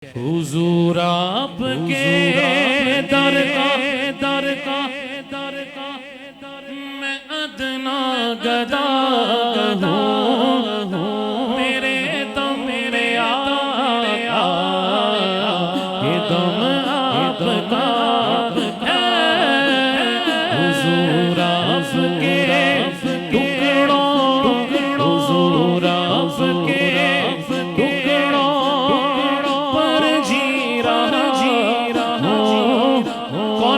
हुजूर आपके दर का मैं अदना गदा हूँ। मेरे आका ये दम आपका है। हुजूर आपके टुकड़ों हुजूर आपके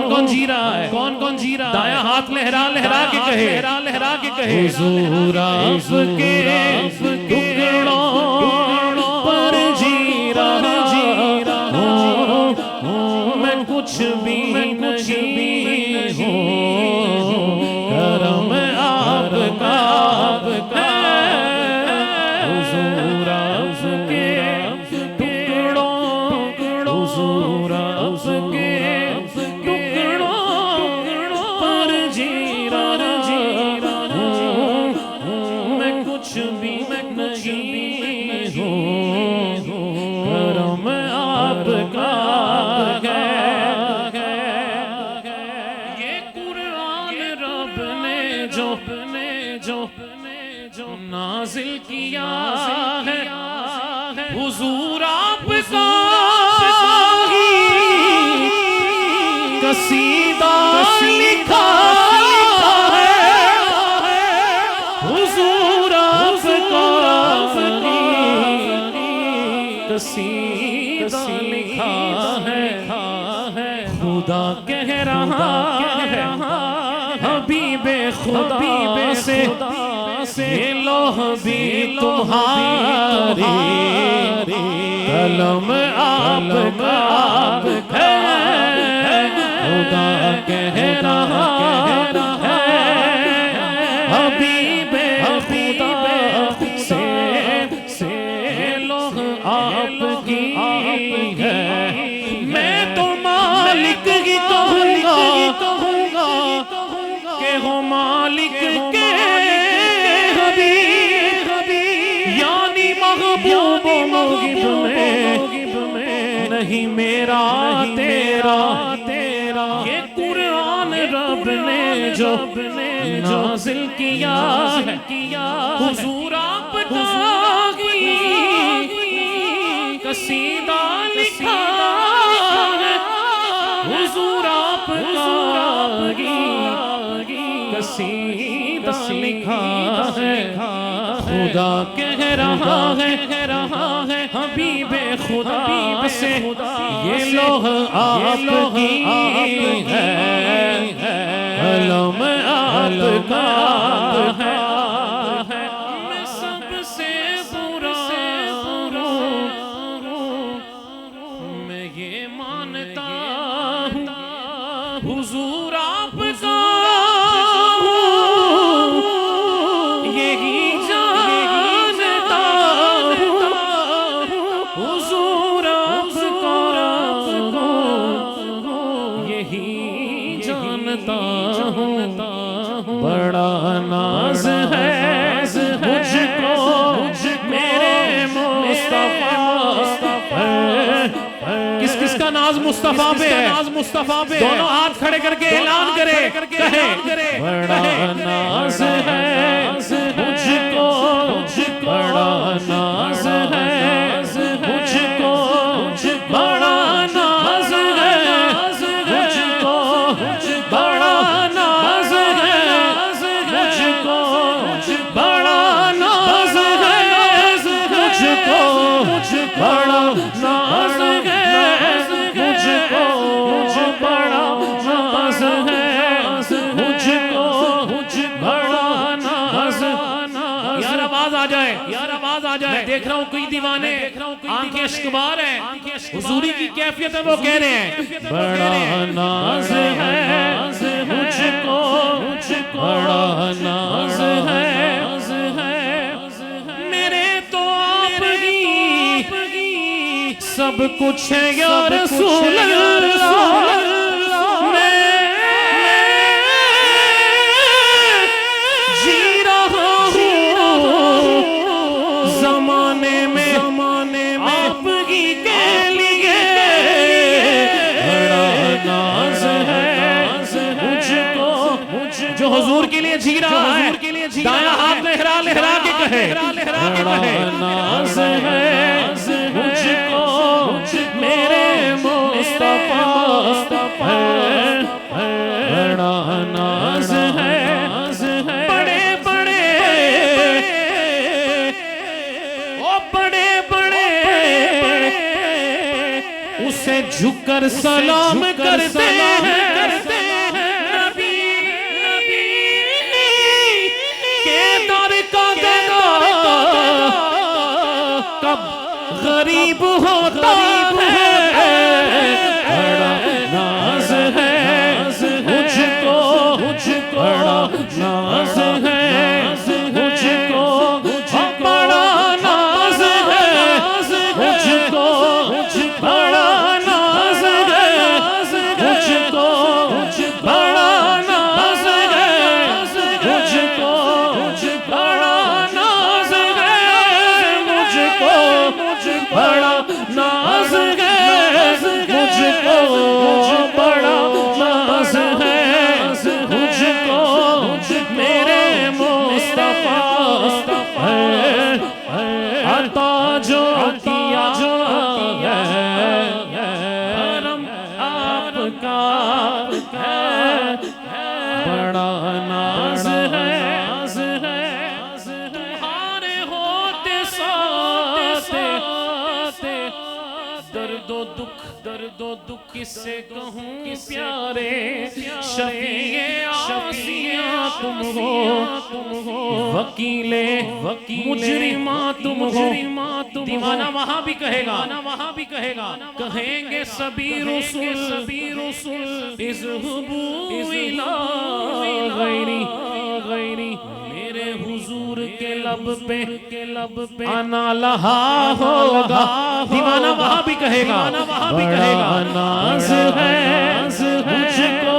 कौन जी रहा है? दाया हाथ लहरा लहरा के कहे हुजूर आपके टुकड़ों पर जी रहा हूँ। मैं कुछ भी नहीं हूँ, करम आपका है। हुजूर आपके टुकड़ों हुजूर आपके करम आपका है। ये कुरान रब ने जो नाजिल किया है, हुजूर आपका कसीदा लिखा है। हुजूर आपका कसीदा लिखा है। खुदा कह रहा है हबीबे खुदा से ये लोह भी तुम्हारी, कलम आपका है। खुदा कह रहा है हबीबे खुदा से लोह आपकी है। मैं तो मालिक ही कहूँगा के हो मालिक के हबीब, यानी महबूब मुगिब में नहीं मेरा तेरा। ये कुरान रब ने जो नाज़िल किया है, हुजूर आपका कसीदा लिखा है। हुजूर आपका कसीदा लिखा है। खुदा कह रहा है हबीबे खुदा से ये लोह आपकी है, कलम आपका है। मैं सबसे बुरा मैं ये मानता हूँ, हुजूर आपका यही जानता हूँ। हुजूर आपका यही जानता हूँ। बड़ा नाज है मुझको मेरे मुस्तफा। किस का नाज मुस्तफा पे है? दोनों हाथ खड़े करके ऐलान करे बड़ा नाज है मुझको, बड़ा नाज है मुझको, बड़ा नाज है मुझको, बड़ा नाज है मुझको, बड़ा नाज है मुझको, बड़ा नाज है मुझको, बड़ा नाज है मुझको, बड़ा नाज। यार आवाज आ जाए। मैं देख रहा हूँ कोई दीवाने आंखें अश्कबार हैं, हुजूरी की कैफियत है, वो कह रहे हैं बड़ा नाज है मुझको, बड़ा नाज है मेरे तो आपकी सब कुछ है या रसूल अल्लाह। मैं जी रहा हूँ जमाने में आपकी के लिए। हुजूर के लिए जी रहा है, दायां हाथ लहरा लहरा के कहे, बड़ा नाज है मुझको मेरे मुस्तफा है, बड़ा नाज है बड़े बड़े ओ बड़े बड़े उसे झुककर सलाम करते हैं। नबी के दर का देना कब गरीब होता है, बड़ा नाज है मुझको बड़ा नाज है मुझको बड़ा नाज है मुझको बड़ा नाज है मुझको बड़ा नाज है मुझको बड़ा नाज है मुझको बड़ा नाज है मुझको बड़ा नाज है मुझको मेरे मुस्तफा है, अता जो किया जो करम आपका है, बड़ा नाज है तुम्हारे होते साथे दर्दो दुख किससे कहूँ प्यारे, शफीए आसिया तुम हो वकीले मुजरिमा तुम हो, दीवाना वहां भी कहेगा कहेंगे सभी रसूल इज़हुबू इला गैरी मेरे हुजूर के लब पे आना लहा होगा, दीवाना वहां भी कहेगा नाज है मुझको